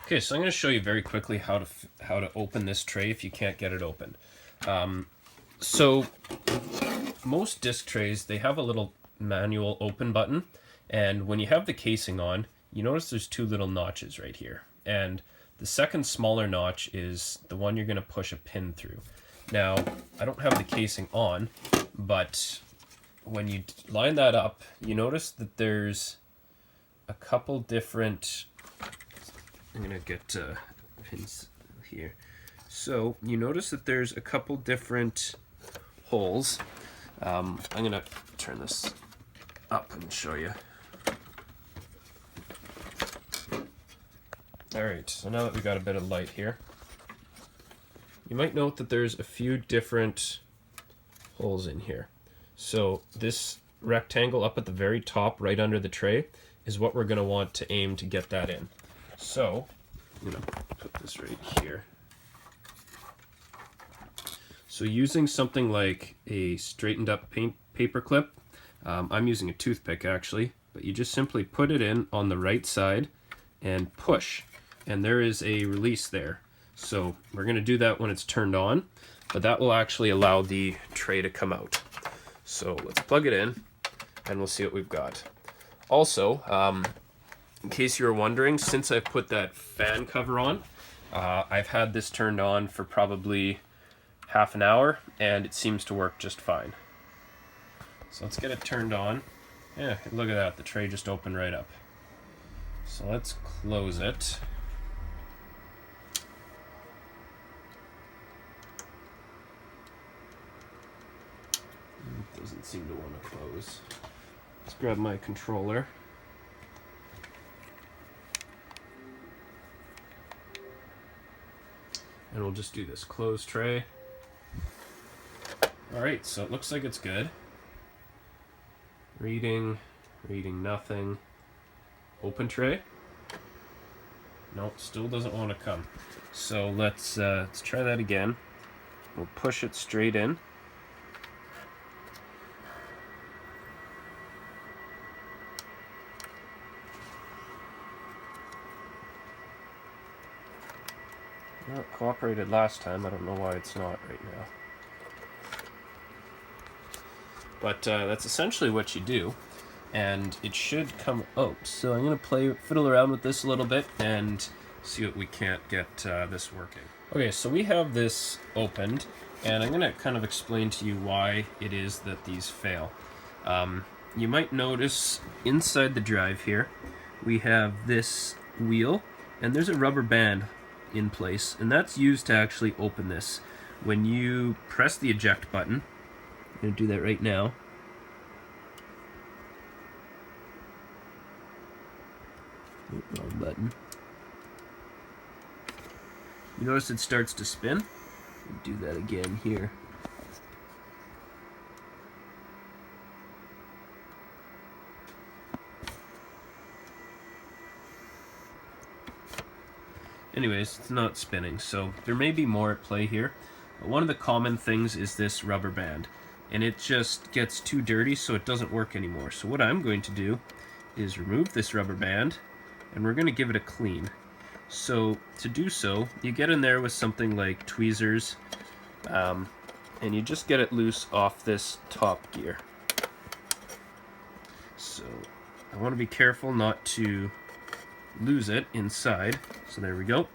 Okay, so I'm going to show you very quickly how to open this tray if you can't get it open. So most disc trays, they have a little manual open button, and when you have the casing on, you notice there's two little notches right here, and the second smaller notch is the one you're going to push a pin through. Now, I don't have the casing on, but when you line that up, you notice that there's a couple different... I'm going to get pins here. So you notice that there's a couple different holes. I'm going to turn this up and show you. Alright, so now that we got a bit of light here, you might note that there's a few different holes in here. So this rectangle up at the very top, right under the tray, is what we're going to want to aim to get that in. So I'm going to put this right here. So using something like a straightened up paper clip, I'm using a toothpick actually, but you just simply put it in on the right side and push, and there is a release there. So we're going to do that when it's turned on, but that will actually allow the tray to come out. So let's plug it in and we'll see what we've got. Also, in case you were wondering, since I put that fan cover on, I've had this turned on for probably half an hour and it seems to work just fine. So let's get it turned on. Yeah, look at that, the tray just opened right up. So let's close it. It doesn't seem to want to close. Let's grab my controller. And we'll just do this close tray. Alright, so it looks like it's good. Reading nothing. Open tray. Nope, still doesn't want to come. So let's try that again. We'll push it straight in. Well, it cooperated last time. I don't know why it's not right now. But that's essentially what you do, and it should come out. So I'm going to fiddle around with this a little bit and see what we can't get this working. Okay, so we have this opened, and I'm going to kind of explain to you why it is that these fail. You might notice inside the drive here, we have this wheel, and there's a rubber band in place, and that's used to actually open this. When you press the eject button, I'm going to do that right now. Wrong button. You notice it starts to spin? Do that again here. Anyways, it's not spinning, so there may be more at play here. But one of the common things is this rubber band, and it just gets too dirty, so it doesn't work anymore. So what I'm going to do is remove this rubber band, and we're going to give it a clean. So to do so, you get in there with something like tweezers, and you just get it loose off this top gear. So I want to be careful not to lose it inside. So there we go,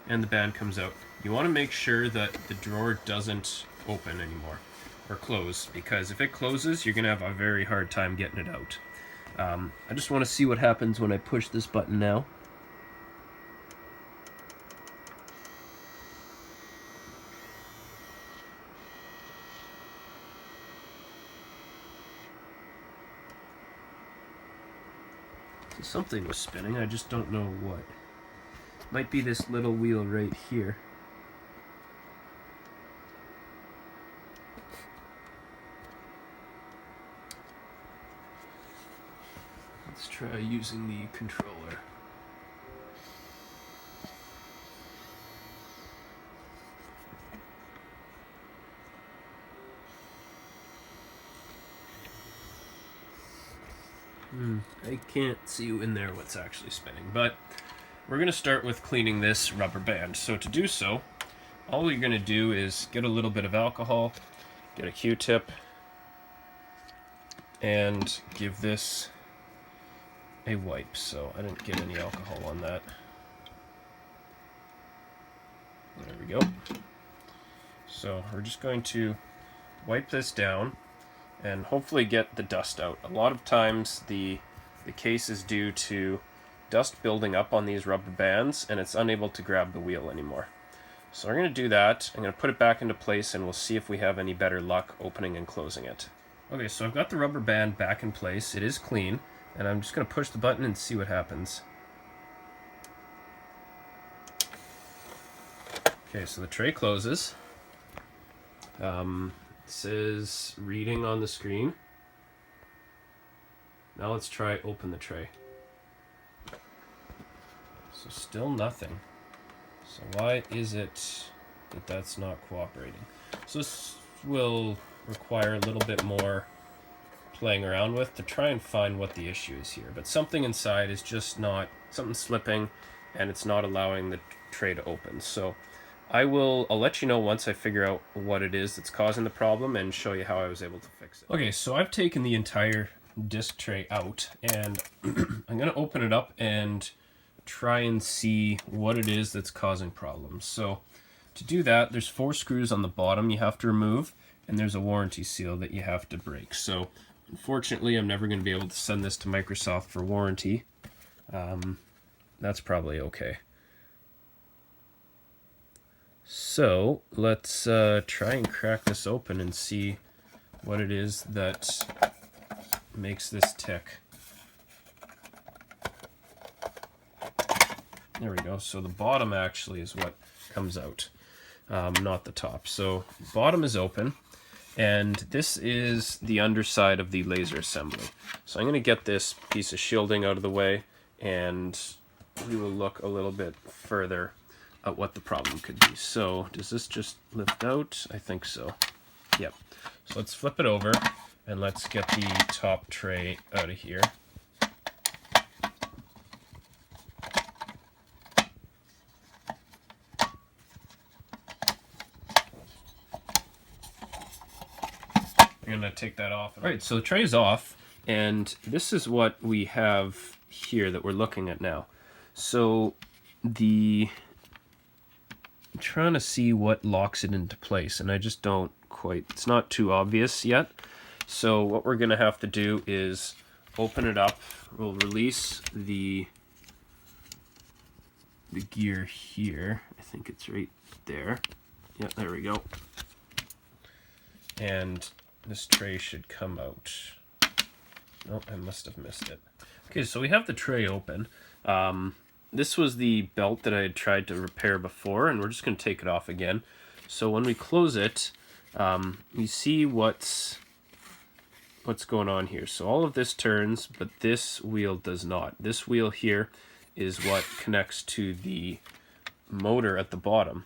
and the band comes out. You want to make sure that the drawer doesn't open anymore or close, because if it closes, you're going to have a very hard time getting it out. I just want to see what happens when I push this button now. So something was spinning, I just don't know what. Might be this little wheel right here. Let's try using the controller. I can't see in there what's actually spinning, but we're going to start with cleaning this rubber band. So to do so, all you're going to do is get a little bit of alcohol, get a Q-tip, and give this a wipe. So I didn't get any alcohol on that. There we go. So we're just going to wipe this down and hopefully get the dust out. A lot of times the case is due to dust building up on these rubber bands and it's unable to grab the wheel anymore. So we're going to do that. I'm going to put it back into place and we'll see if we have any better luck opening and closing it. Okay, so I've got the rubber band back in place. It is clean, and I'm just going to push the button and see what happens. Okay, so the tray closes. It says reading on the screen. Now let's try open the tray. So still nothing. So why is it that that's not cooperating? So this will require a little bit more playing around with to try and find what the issue is here. But something inside is just not, something's slipping and it's not allowing the tray to open. So I'll let you know once I figure out what it is that's causing the problem and show you how I was able to fix it. Okay, so I've taken the entire disc tray out and I'm going to open it up and try and see what it is that's causing problems. So to do that, there's 4 screws on the bottom you have to remove, and there's a warranty seal that you have to break. So unfortunately, I'm never going to be able to send this to Microsoft for warranty. That's probably okay. So let's try and crack this open and see what it is that makes this tick. There we go. So the bottom actually is what comes out, not the top. So bottom is open, and this is the underside of the laser assembly. So I'm going to get this piece of shielding out of the way, and we will look a little bit further at what the problem could be. So does this just lift out? I think so. Yep. So let's flip it over, and let's get the top tray out of here. I'm going to take that off. All right, so the tray is off, and this is what we have here that we're looking at now. So I'm trying to see what locks it into place, and I just don't quite, it's not too obvious yet. So what we're going to have to do is open it up. We'll release the gear here. I think it's right there. Yeah, there we go. And this tray should come out. Oh, I must have missed it. Okay, so we have the tray open. This was the belt that I had tried to repair before, and we're just going to take it off again. So when we close it, you see what's going on here. So all of this turns, but this wheel does not. This wheel here is what connects to the motor at the bottom.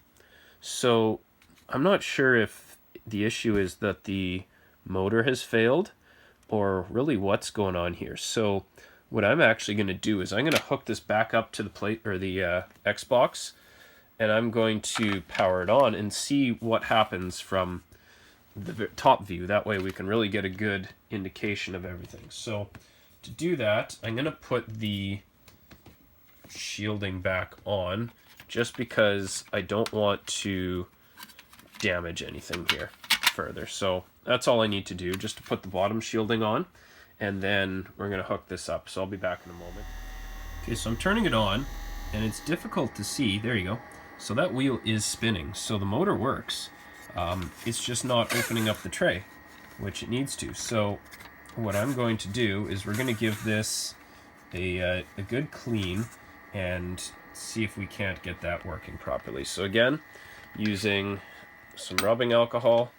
So I'm not sure if the issue is that the motor has failed or really what's going on here. So what I'm actually going to do is I'm going to hook this back up to the plate or the Xbox, and I'm going to power it on and see what happens from the top view. That way we can really get a good indication of everything. So to do that, I'm going to put the shielding back on just because I don't want to damage anything here further. So that's all I need to do, just to put the bottom shielding on, and then we're going to hook this up. So I'll be back in a moment. Okay, so I'm turning it on, and it's difficult to see. There you go. So that wheel is spinning, so the motor works. It's just not opening up the tray, which it needs to. So what I'm going to do is we're going to give this a good clean and see if we can't get that working properly. So again, using some rubbing alcohol,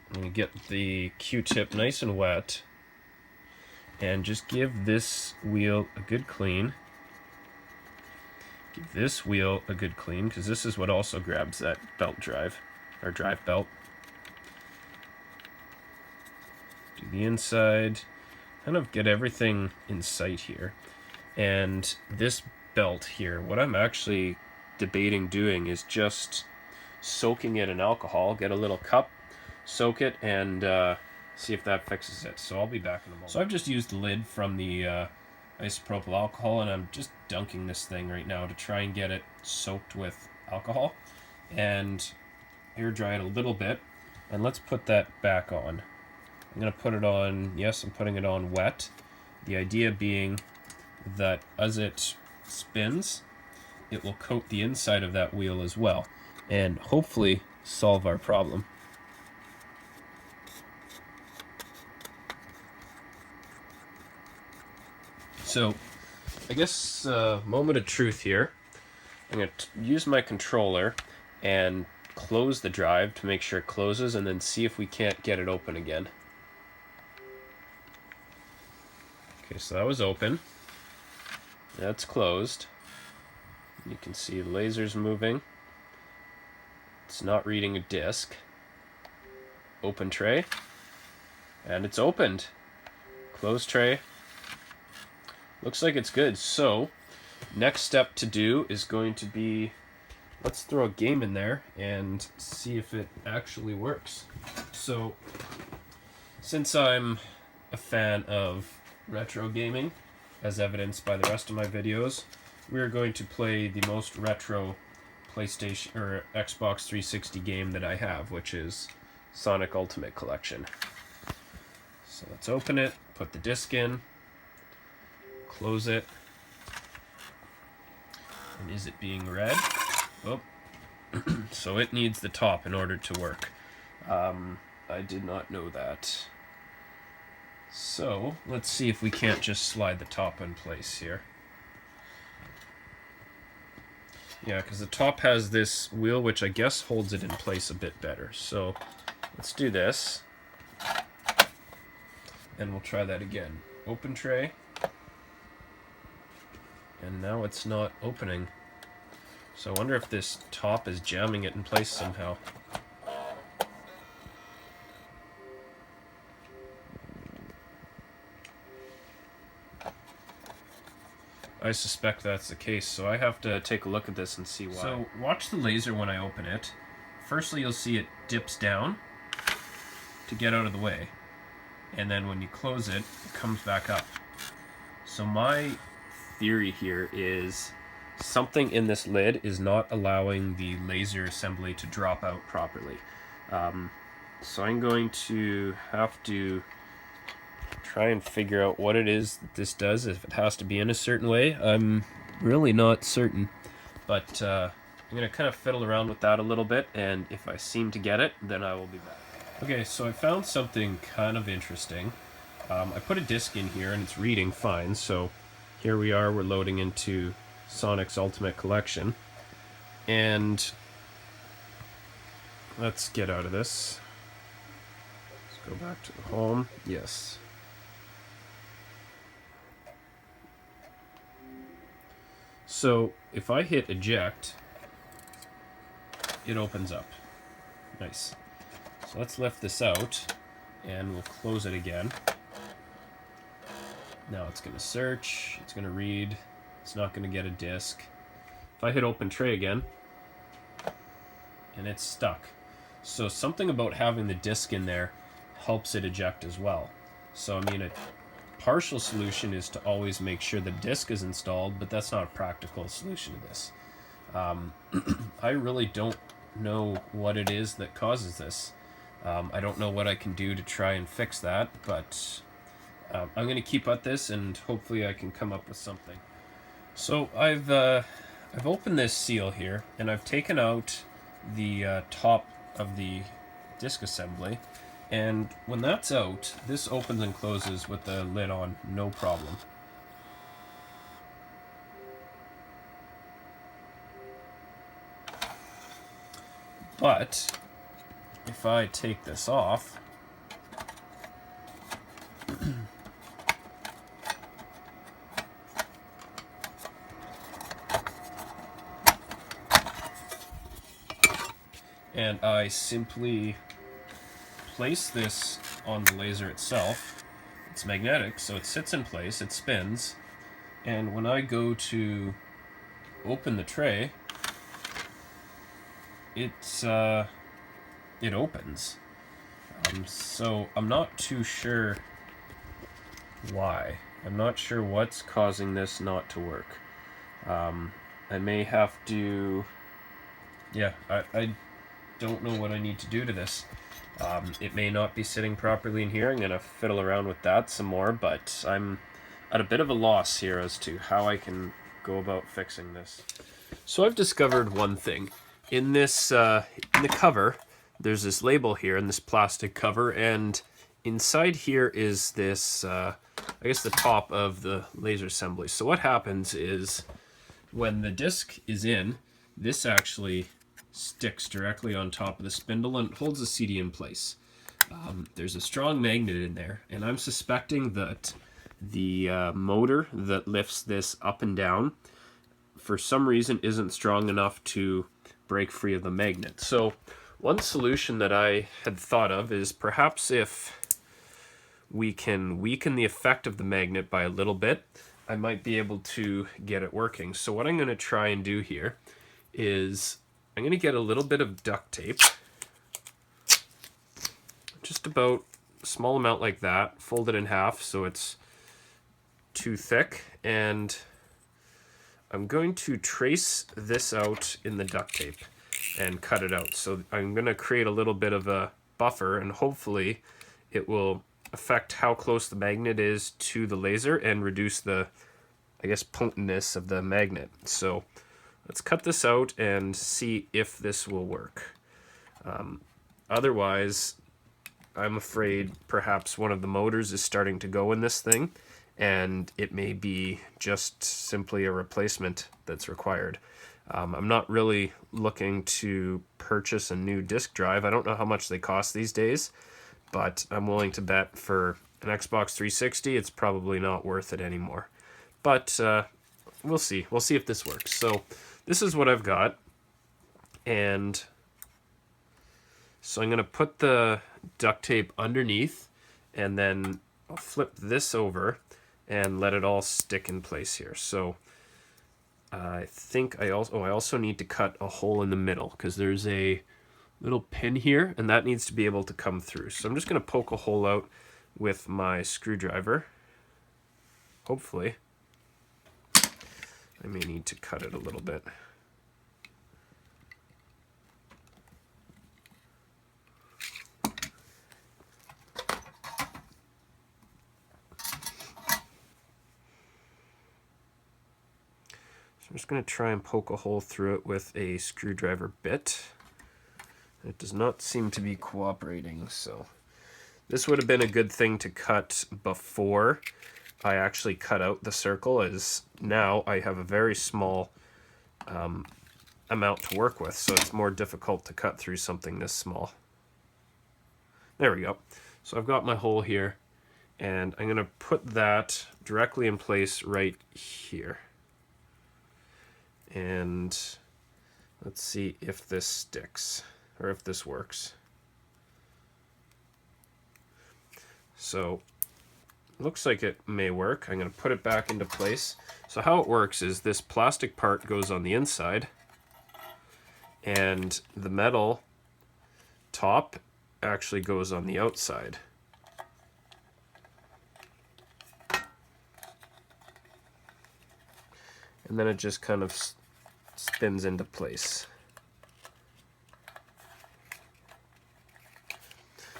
I'm going to get the Q-tip nice and wet and just give this wheel a good clean. Give this wheel a good clean, because this is what also grabs that belt drive, or drive belt. Do the inside, kind of get everything in sight here. And this belt here, what I'm actually debating doing is just soaking it in alcohol, get a little cup, soak it, and see if that fixes it. So I'll be back in a moment. So I've just used the lid from the isopropyl alcohol, and I'm just dunking this thing right now to try and get it soaked with alcohol and air dry it a little bit. And let's put that back on. I'm going to put it on, yes, I'm putting it on wet. The idea being that as it spins, it will coat the inside of that wheel as well, and hopefully solve our problem. So, I guess moment of truth here. I'm going to use my controller and close the drive to make sure it closes, and then see if we can't get it open again. Okay, so that was open. That's closed. You can see the laser's moving. It's not reading a disc. Open tray. And it's opened. Close tray. Looks like it's good. So, next step to do is going to be, let's throw a game in there and see if it actually works. So, since I'm a fan of retro gaming, as evidenced by the rest of my videos, we're going to play the most retro PlayStation or Xbox 360 game that I have, which is Sonic Ultimate Collection. So let's open it, put the disc in, close it, and is it being read? Oh, so it needs the top in order to work. I did not know that. So, let's see if we can't just slide the top in place here. Yeah, because the top has this wheel, which I guess holds it in place a bit better. So, let's do this. And we'll try that again. Open tray. And now it's not opening. So I wonder if this top is jamming it in place somehow. I suspect that's the case, so I have to take a look at this and see why. So watch the laser when I open it. Firstly, you'll see it dips down to get out of the way. And then when you close it, it comes back up. So my theory here is something in this lid is not allowing the laser assembly to drop out properly. So I'm going to have to try and figure out what it is that this does, if it has to be in a certain way. I'm really not certain, but I'm going to kind of fiddle around with that a little bit, and if I seem to get it, then I will be back. Okay, so I found something kind of interesting. I put a disc in here and it's reading fine, so here we are, we're loading into Sonic's Ultimate Collection, and let's get out of this. Let's go back to the home. Yes. So if I hit eject, it opens up. Nice. So let's lift this out and we'll close it again. Now it's going to search, it's going to read, it's not going to get a disc. If I hit open tray again, and it's stuck. So something about having the disc in there helps it eject as well. So I mean, a partial solution is to always make sure the disc is installed, but that's not a practical solution to this. I really don't know what it is that causes this. I don't know what I can do to try and fix that, but I'm going to keep at this and hopefully I can come up with something. So I've opened this seal here and I've taken out the top of the disc assembly, and when that's out, this opens and closes with the lid on, no problem. But if I take this off, and I simply place this on the laser itself, it's magnetic, so it sits in place, it spins, And when I go to open the tray, it opens. So I'm not too sure why. I'm not sure what's causing this not to work. I may have to... Yeah, I don't know what I need to do to this. It may not be sitting properly in here. I'm going to fiddle around with that some more, but I'm at a bit of a loss here as to how I can go about fixing this. So I've discovered one thing. In this, in the cover, there's this label here in this plastic cover, and inside here is this, I guess the top of the laser assembly. So what happens is when the disc is in, this actually sticks directly on top of the spindle and holds the CD in place. There's a strong magnet in there, and I'm suspecting that the motor that lifts this up and down for some reason isn't strong enough to break free of the magnet. So one solution that I had thought of is perhaps if we can weaken the effect of the magnet by a little bit, I might be able to get it working. So what I'm going to try and do here is I'm going to get a little bit of duct tape, just about a small amount like that, fold it in half so it's too thick, and I'm going to trace this out in the duct tape and cut it out. So I'm going to create a little bit of a buffer, and hopefully it will affect how close the magnet is to the laser and reduce the, I guess, potentness of the magnet. So let's cut this out and see if this will work. Otherwise, I'm afraid perhaps one of the motors is starting to go in this thing, and it may be just simply a replacement that's required. I'm not really looking to purchase a new disk drive. I don't know how much they cost these days, but I'm willing to bet for an Xbox 360 it's probably not worth it anymore. But we'll see. We'll see if this works. So this is what I've got, and so I'm going to put the duct tape underneath, and then I'll flip this over and let it all stick in place here. So I think I also need to cut a hole in the middle because there's a little pin here, and that needs to be able to come through. So I'm just going to poke a hole out with my screwdriver. Hopefully. I may need to cut it a little bit. I'm just going to try and poke a hole through it with a screwdriver bit. It does not seem to be cooperating, so this would have been a good thing to cut before I actually cut out the circle, as now I have a very small amount to work with, so it's more difficult to cut through something this small. There we go. So I've got my hole here, and I'm going to put that directly in place right here. And let's see if this sticks, or if this works. So looks like it may work. I'm going to put it back into place. So how it works is this plastic part goes on the inside, and the metal top actually goes on the outside. And then it just kind of spins into place.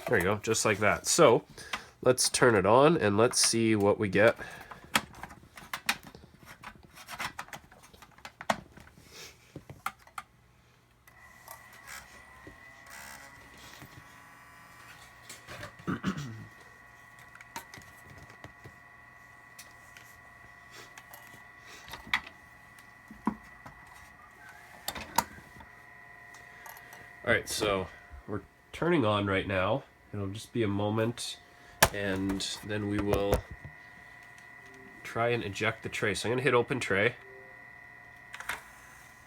There you go, just like that. So let's turn it on and let's see what we get. Alright, so we're turning on right now. It'll just be a moment, and then we will try and eject the tray. So I'm going to hit open tray,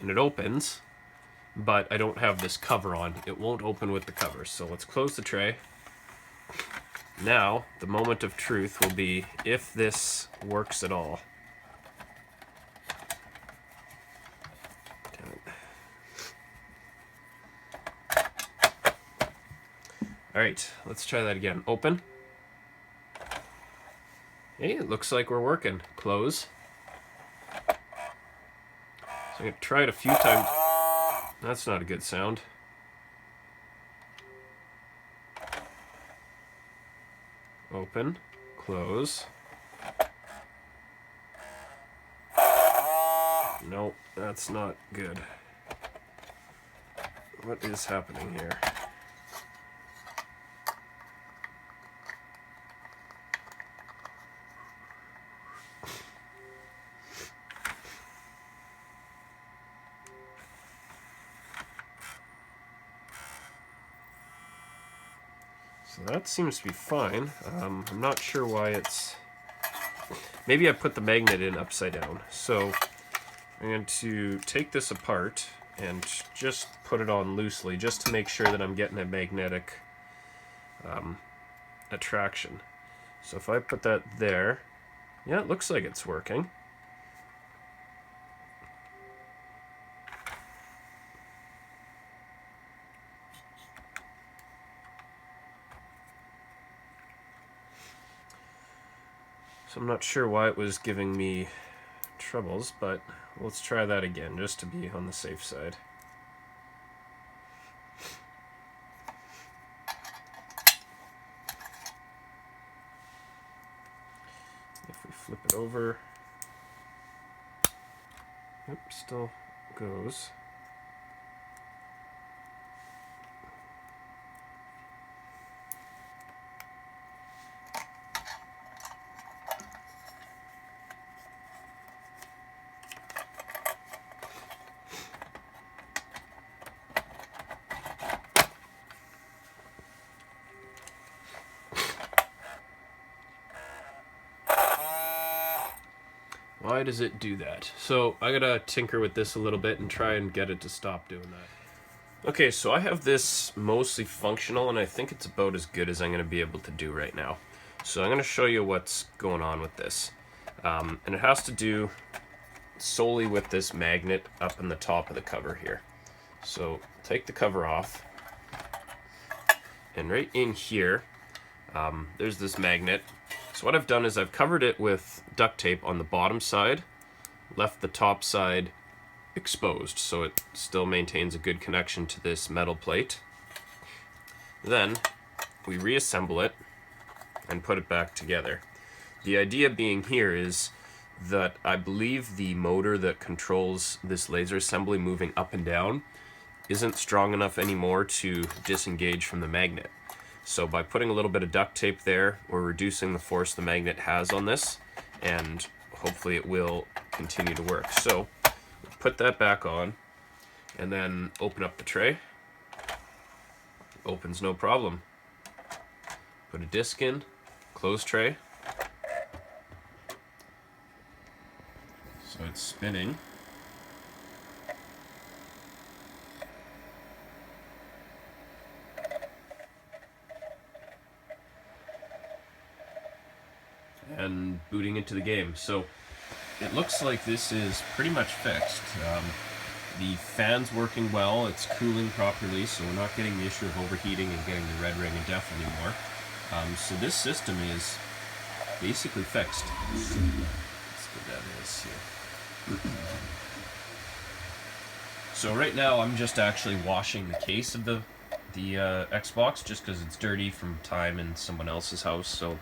and it opens, but I don't have this cover on. It won't open with the cover. So let's close the tray. Now, the moment of truth will be if this works at all. Alright, let's try that again. Open. Hey, it looks like we're working. Close. So I'm going to try it a few times. That's not a good sound. Open. Close. Nope, that's not good. What is happening here? So that seems to be fine. I'm not sure why it's... Maybe I put the magnet in upside down. So I'm going to take this apart and just put it on loosely, just to make sure that I'm getting a magnetic attraction. So if I put that there, yeah, it looks like it's working. So I'm not sure why it was giving me troubles, but let's try that again, just to be on the safe side. If we flip it over, yep, still goes. Why does it do that? So I gotta tinker with this a little bit and try and get it to stop doing that. Okay, so I have this mostly functional, and I think it's about as good as I'm gonna be able to do right now. So I'm gonna show you what's going on with this. And it has to do solely with this magnet up in the top of the cover here. So take the cover off, and right in here, there's this magnet. So what I've done is I've covered it with duct tape on the bottom side, left the top side exposed so it still maintains a good connection to this metal plate. Then we reassemble it and put it back together. The idea being here is that I believe the motor that controls this laser assembly moving up and down isn't strong enough anymore to disengage from the magnet. So by putting a little bit of duct tape there, we're reducing the force the magnet has on this, and hopefully it will continue to work. So put that back on, and then open up the tray. Opens no problem. Put a disc in, close tray. So it's spinning. And booting into the game. So it looks like this is pretty much fixed. The fan's working well, it's cooling properly, so we're not getting the issue of overheating and getting the red ring of death anymore. So this system is basically fixed. Let's get that is here. So right now I'm just actually washing the case of the Xbox, just because it's dirty from time in someone else's house. So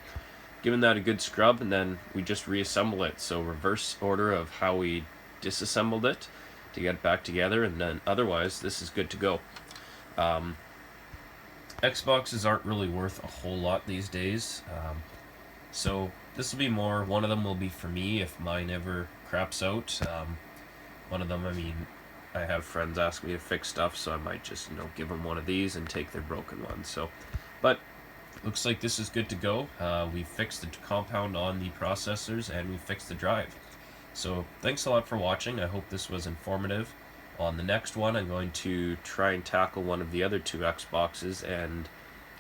giving that a good scrub, and then we just reassemble it. So reverse order of how we disassembled it to get it back together, and then otherwise this is good to go. Xboxes aren't really worth a whole lot these days, so this will be more, one of them will be for me if mine ever craps out. One of them, I mean, I have friends ask me to fix stuff, so I might just, give them one of these and take their broken one. So, but looks like this is good to go. We fixed the compound on the processors, and we fixed the drive. So thanks a lot for watching. I hope this was informative. On the next one, I'm going to try and tackle one of the other two Xboxes and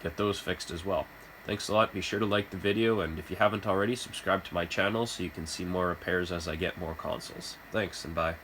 get those fixed as well. Thanks a lot. Be sure to like the video, and if you haven't already, subscribe to my channel so you can see more repairs as I get more consoles. Thanks, and bye.